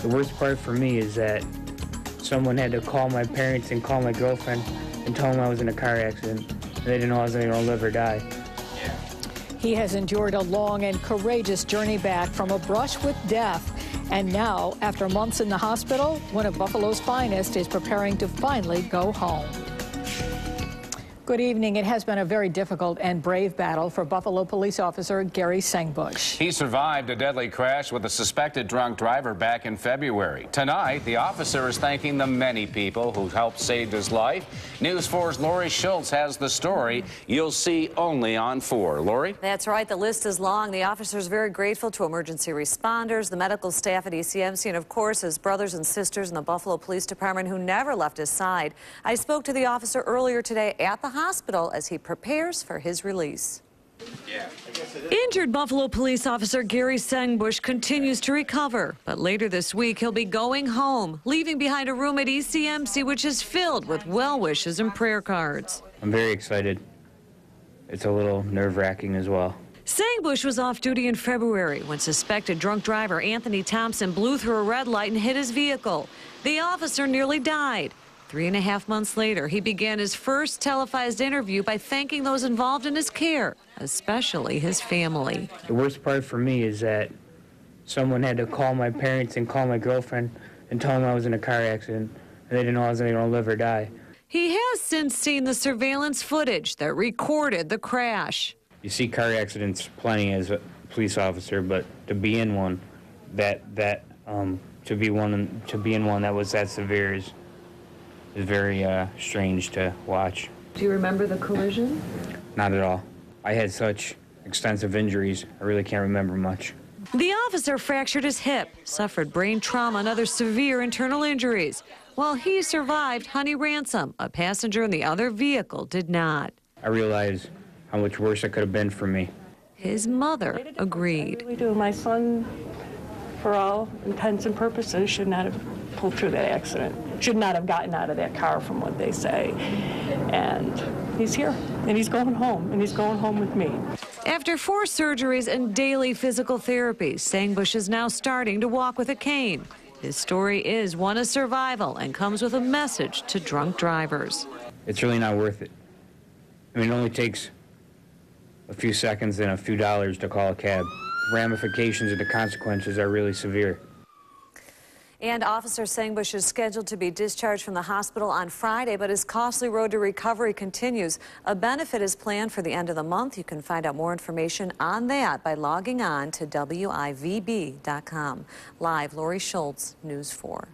The worst part for me is that someone had to call my parents and call my girlfriend and tell them I was in a car accident. And they didn't know I was going to live or die. He has endured a long and courageous journey back from a brush with death. And now, after months in the hospital, one of Buffalo's finest is preparing to finally go home. Good evening. It has been a very difficult and brave battle for Buffalo police officer Gary Sengbusch. He survived a deadly crash with a suspected drunk driver back in February. Tonight, the officer is thanking the many people who helped save his life. News 4's Lori Schultz has the story you'll see only on 4. Lori? That's right. The list is long. The officer is very grateful to emergency responders, the medical staff at ECMC, and of course his brothers and sisters in the Buffalo Police Department who never left his side. I spoke to the officer earlier today at the hospital as he prepares for his release. Injured Buffalo police officer Gary Sengbusch continues to recover, but later this week he'll be going home, leaving behind a room at ECMC which is filled with well wishes and prayer cards. I'm very excited. It's a little nerve-wracking as well. Sengbusch was off duty in February when suspected drunk driver Anthony Thompson blew through a red light and hit his vehicle. The officer nearly died. 3.5 months later, he began his first televised interview by thanking those involved in his care, especially his family. The worst part for me is that someone had to call my parents and call my girlfriend and tell them I was in a car accident, and they didn't know I was going to live or die. He has since seen the surveillance footage that recorded the crash. You see car accidents plenty as a police officer, but to be in one that was that severe is very strange to watch. Do you remember the collision? Not at all. I had such extensive injuries, I really can't remember much. The officer fractured his hip, suffered brain trauma and other severe internal injuries. While he survived, Honey Ransom, a passenger in the other vehicle, did not. I realized how much worse it could have been for me. His mother agreed. I really do. My son, for all intents and purposes, should not have pulled through that accident. Should not have gotten out of that car, from what they say. And he's here, and he's going home, and he's going home with me. After 4 surgeries and daily physical therapy, Sengbusch is now starting to walk with a cane. His story is one of survival and comes with a message to drunk drivers. It's really not worth it. I mean, it only takes a few seconds and a few dollars to call a cab. The ramifications and the consequences are really severe. And Officer Sengbusch is scheduled to be discharged from the hospital on Friday, but his costly road to recovery continues. A benefit is planned for the end of the month. You can find out more information on that by logging on to WIVB.com. Live, Lori Schultz, News 4.